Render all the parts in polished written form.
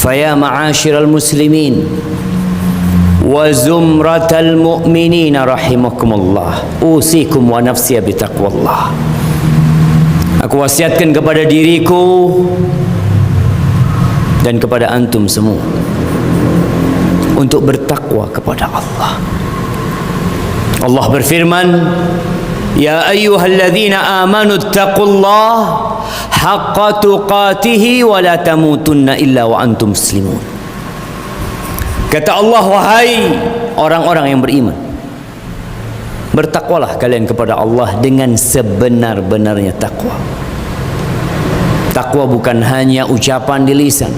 Faya ma'asyiral muslimin wa zumratal mu'minina rahimakumullah, usikum wa nafsiya bitaqwallah. Aku wasiatkan kepada diriku dan kepada antum semua untuk bertakwa kepada Allah. Allah berfirman, ya ayyuhalladzina amanu taqullaha haqqa tuqatih wa la tamutunna illa wa antum muslimun. Kata Allah, wahai orang-orang yang beriman, bertakwalah kalian kepada Allah dengan sebenar-benarnya takwa. Takwa bukan hanya ucapan di lisan.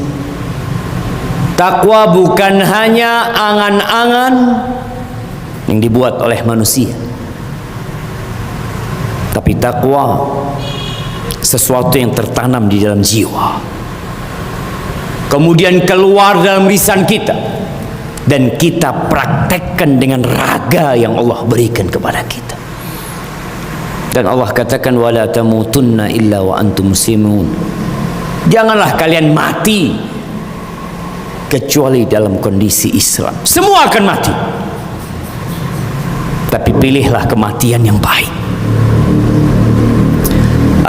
Takwa bukan hanya angan-angan yang dibuat oleh manusia, tapi takwa sesuatu yang tertanam di dalam jiwa, kemudian keluar dalam lisan kita, dan kita praktekkan dengan raga yang Allah berikan kepada kita. Dan Allah katakan, wala tamutunna illa wa antum muslimun. Janganlah kalian mati kecuali dalam kondisi Islam. Semua akan mati, tapi pilihlah kematian yang baik.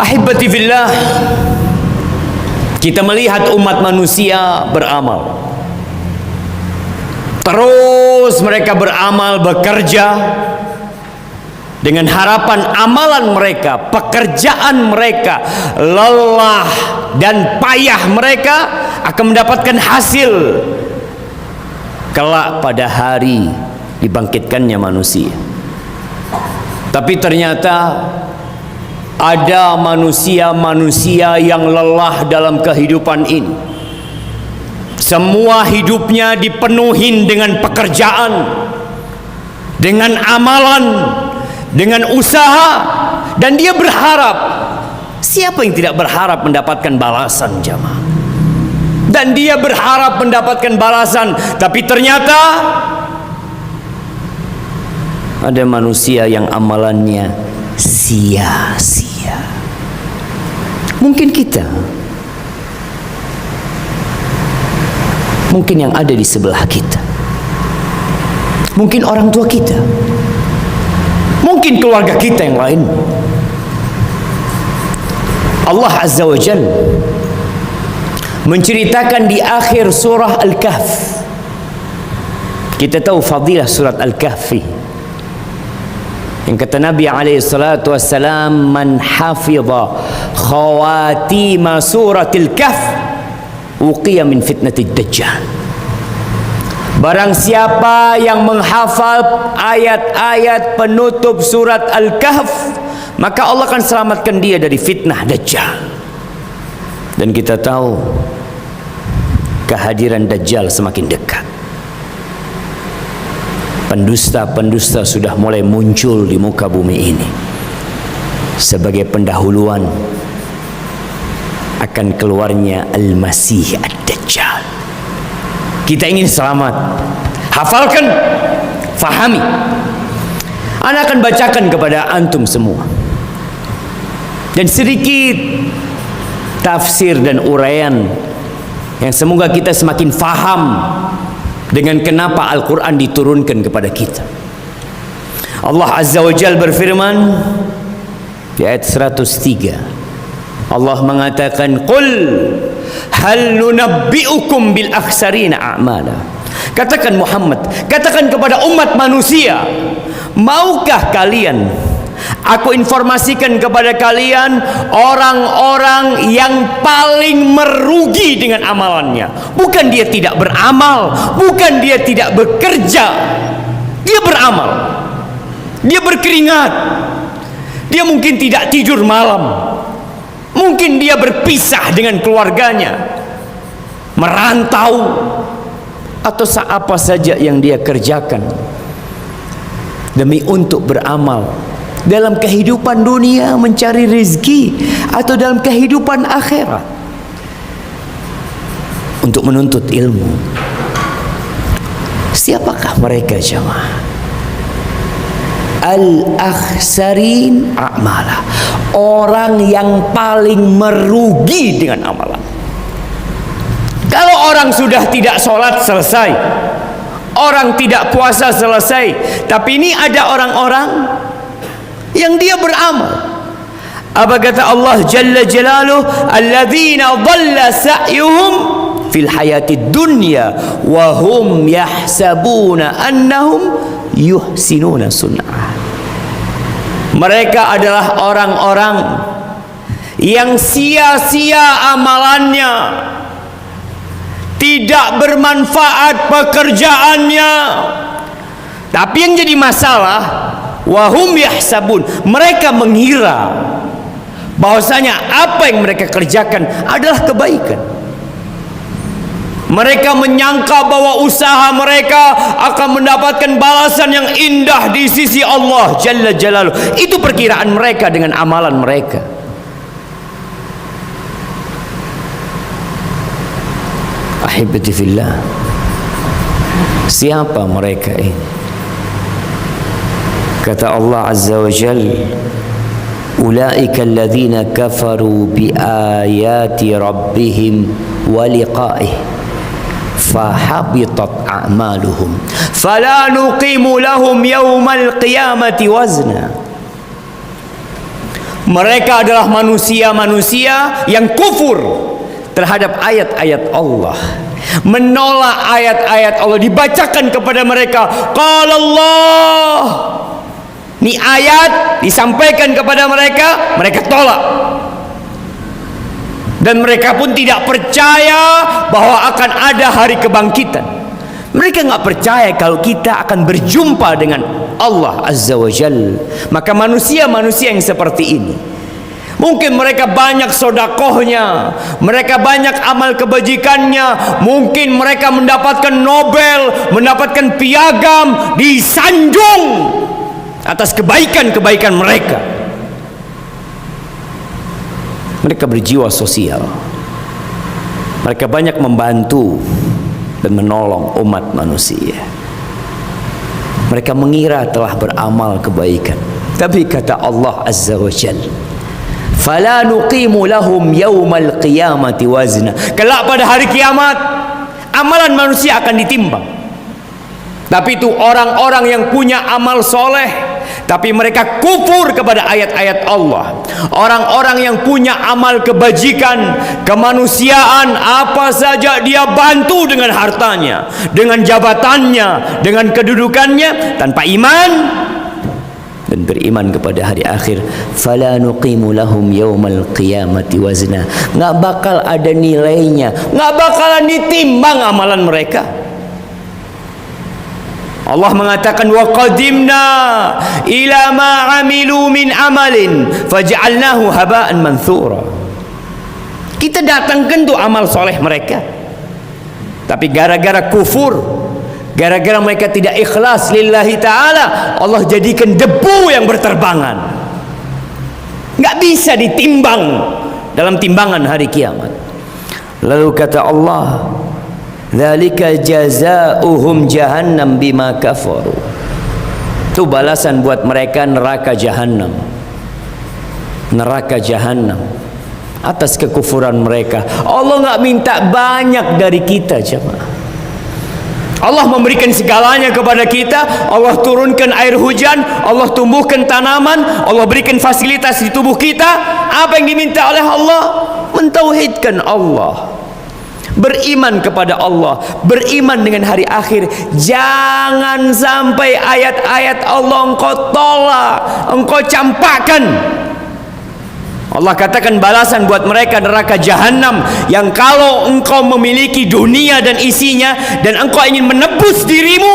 Ahibati fillah, kita melihat umat manusia beramal. Terus mereka beramal, bekerja dengan harapan amalan mereka, pekerjaan mereka, lelah dan payah mereka akan mendapatkan hasil kelak pada hari dibangkitkannya manusia. Tapi ternyata ada manusia-manusia yang lelah dalam kehidupan ini. Semua hidupnya dipenuhi dengan pekerjaan, dengan amalan, dengan usaha, dan dia berharap. Siapa yang tidak berharap mendapatkan balasan, jamaah? Dan dia berharap mendapatkan balasan, tapi ternyata ada manusia yang amalannya sia-sia. Mungkin kita, mungkin yang ada di sebelah kita, mungkin orang tua kita, mungkin keluarga kita yang lain. Allah Azza wa Jalla menceritakan di akhir surah Al-Kahf. Kita tahu fadilah surat Al-Kahfi, yang kata Nabi alaihi salatu wassalam, man hafidha khawatima suratil kahf uqiya min fitnatid dajjal. Barang siapa yang menghafal ayat-ayat penutup surat Al-Kahf, maka Allah akan selamatkan dia dari fitnah Dajjal. Dan kita tahu kehadiran Dajjal semakin dekat. Pendusta-pendusta sudah mulai muncul di muka bumi ini sebagai pendahuluan akan keluarnya Al-Masih Ad-Dajjal. Kita ingin selamat, hafalkan, fahami. Ana akan bacakan kepada antum semua, dan sedikit tafsir dan uraian yang semoga kita semakin faham dengan kenapa Al-Quran diturunkan kepada kita. Allah Azza wa Jalla berfirman di ayat 103, Allah mengatakan, qul hal nunabbi'ukum bil akhsarina a'mala. Katakan Muhammad, katakan kepada umat manusia, maukah kalian aku informasikan kepada kalian orang-orang yang paling merugi dengan amalannya? Bukan dia tidak beramal, bukan dia tidak bekerja, dia beramal, dia berkeringat, dia mungkin tidak tidur malam, mungkin dia berpisah dengan keluarganya, merantau, atau apa saja yang dia kerjakan demi untuk beramal dalam kehidupan dunia, mencari rezeki, atau dalam kehidupan akhirat untuk menuntut ilmu. Siapakah mereka, jamaah? Al-akhsarin a'mala, orang yang paling merugi dengan amalan. Kalau Orang sudah tidak sholat selesai, orang tidak puasa selesai, tapi ini ada orang-orang yang dia beramal. Apa kata Allah Jalla Jalaluh? Alladzina dhalla sa'yuhum fil hayatid dunya wa hum yahsabuna annahum yuhsinuna sunnah. Mereka adalah orang-orang yang sia-sia amalannya, tidak bermanfaat pekerjaannya. Tapi yang jadi masalah, wahum yahsabun, mereka mengira bahwasanya apa yang mereka kerjakan adalah kebaikan. Mereka menyangka bahwa usaha mereka akan mendapatkan balasan yang indah di sisi Allah Jalla Jalaluh. Itu perkiraan mereka dengan amalan mereka. Ahibati fillah, siapa mereka ini? Kata Allah Azza wa Jalla, ulaika alladhina kafaru bi ayati rabbihim wa liqa'ih fahabitat a'maluhum fala nuqimu lahum yawmal qiyamati wazna. Mereka adalah manusia-manusia yang kufur terhadap ayat-ayat Allah, menolak ayat-ayat Allah, dibacakan kepada mereka qala Allah, ini ayat disampaikan kepada mereka, mereka tolak. Dan mereka pun tidak percaya bahwa akan ada hari kebangkitan. Mereka nggak percaya kalau kita akan berjumpa dengan Allah Azza wa Jalla. Maka manusia-manusia yang seperti ini, mungkin mereka banyak sodakohnya, mereka banyak amal kebajikannya, mungkin mereka mendapatkan Nobel, mendapatkan piagam, disanjung atas kebaikan-kebaikan mereka. Mereka berjiwa sosial, mereka banyak membantu dan menolong umat manusia. Mereka mengira telah beramal kebaikan, tapi kata Allah Azza wa Jalla, fala nuqimu lahum yawmal qiyamati wazna. Kelak pada hari kiamat, amalan manusia akan ditimbang. Tapi itu orang-orang yang punya amal soleh, tapi mereka kufur kepada ayat-ayat Allah. Orang-orang yang punya amal kebajikan, kemanusiaan, apa saja dia bantu dengan hartanya, dengan jabatannya, dengan kedudukannya, tanpa iman dan beriman kepada hari akhir, fala nuqimu lahum yaumal qiyamati wazna. Nggak bakal ada nilainya, nggak bakalan ditimbang amalan mereka. Allah mengatakan wa qadimna ila ma amilu min amalin faj'alnahu haba'an manthura. Kita datangkan tuh amal soleh mereka, tapi gara-gara kufur, gara-gara mereka tidak ikhlas lillahi ta'ala, Allah jadikan debu yang berterbangan, nggak bisa ditimbang dalam timbangan hari kiamat. Lalu kata Allah, dzalika jazaohum jahannam bima kafaru. Itu balasan buat mereka neraka jahanam. Neraka jahanam atas kekufuran mereka. Allah nggak minta banyak dari kita, jemaah. Allah memberikan segalanya kepada kita. Allah turunkan air hujan, Allah tumbuhkan tanaman, Allah berikan fasilitas di tubuh kita. Apa yang diminta oleh Allah? Mentauhidkan Allah, beriman kepada Allah, beriman dengan hari akhir. Jangan sampai ayat-ayat Allah engkau tolak, engkau campakkan. Allah katakan balasan buat mereka neraka jahanam, yang kalau engkau memiliki dunia dan isinya dan engkau ingin menebus dirimu,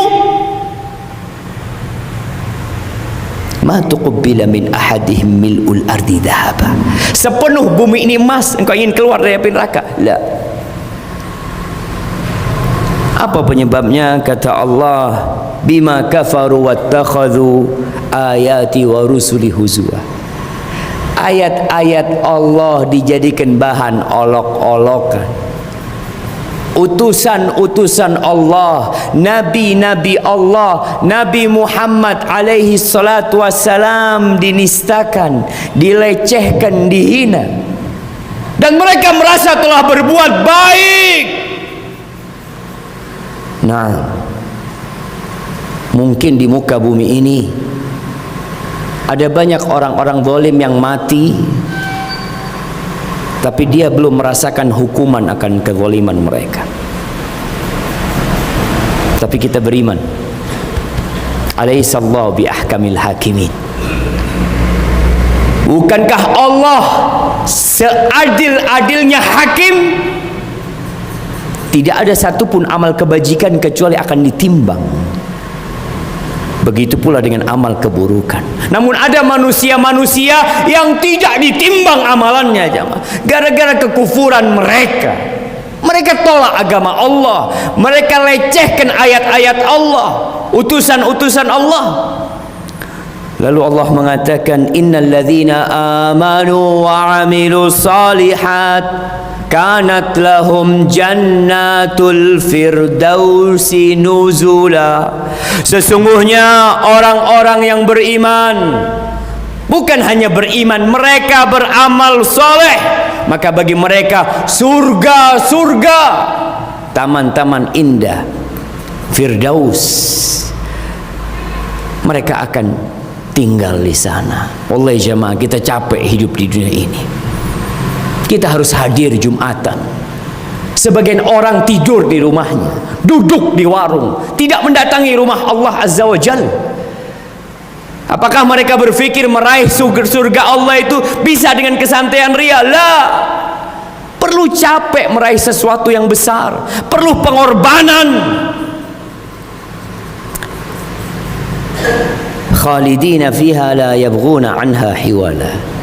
ma tuqbila min ahadihim mil'ul ardi dhahaba. Sepenuh bumi ini emas, engkau ingin keluar dari api neraka? La. Apa penyebabnya? Kata Allah, bima kafaru wattakhadhu ayati wa rusuli huzwa. Ayat-ayat Allah dijadikan bahan olok-olokan. Utusan-utusan Allah, nabi-nabi Allah, Nabi Muhammad alaihi salatu wassalam dinistakan, dilecehkan, dihina. Dan mereka merasa telah berbuat baik. Nah, mungkin di muka bumi ini ada banyak orang-orang zalim yang mati, tapi dia belum merasakan hukuman akan kezaliman mereka. Tapi kita beriman, alaihissallahu bi ahkamil hakimin. Bukankah Allah seadil-adilnya hakim? Tidak ada satupun amal kebajikan kecuali akan ditimbang. Begitu pula dengan amal keburukan. Namun ada manusia-manusia yang tidak ditimbang amalannya, jemaah. Gara-gara kekufuran mereka. Mereka tolak agama Allah. Mereka lecehkan ayat-ayat Allah, utusan-utusan Allah. Lalu Allah mengatakan, innal ladzina amanu wa 'amilus shalihat kanat lahum jannatul firdausi nuzula. Sesungguhnya orang-orang yang beriman, bukan hanya beriman, mereka beramal soleh, maka bagi mereka surga-surga, taman-taman indah, firdaus. Mereka akan tinggal di sana. Wallahi jemaah, kita capek hidup di dunia ini. Kita harus hadir Jumatan. Sebagian orang tidur di rumahnya, duduk di warung, tidak mendatangi rumah Allah Azza wa Jalla. Apakah mereka berpikir meraih surga Allah itu bisa dengan kesantaian ria? La. Perlu capek meraih sesuatu yang besar, perlu pengorbanan. Khalidina fiha la yabghuna anha hiwala.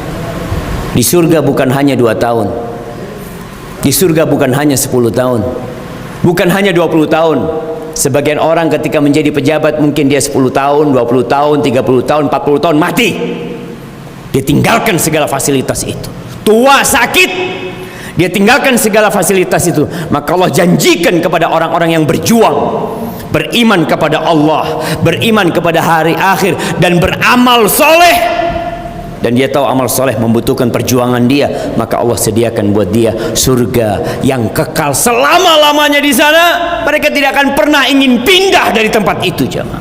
Di surga bukan hanya 2 tahun. Di surga bukan hanya 10 tahun. Bukan hanya 20 tahun. Sebagian orang ketika menjadi pejabat mungkin dia 10 tahun, 20 tahun, 30 tahun, 40 tahun mati. Dia tinggalkan segala fasilitas itu. Tua, sakit, dia tinggalkan segala fasilitas itu. Maka Allah janjikan kepada orang-orang yang berjuang, beriman kepada Allah, beriman kepada hari akhir, dan beramal soleh. Dan dia tahu amal soleh membutuhkan perjuangan dia, maka Allah sediakan buat dia surga yang kekal selama-lamanya di sana. Mereka tidak akan pernah ingin pindah dari tempat itu, jemaah.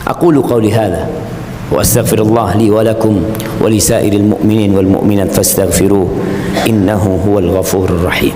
Aqulu qawli hadza wa astaghfirullah li wa lakum wa li sairil mu'minin wal mu'minat fastaghfiruh innahu huwal ghafurur rahim.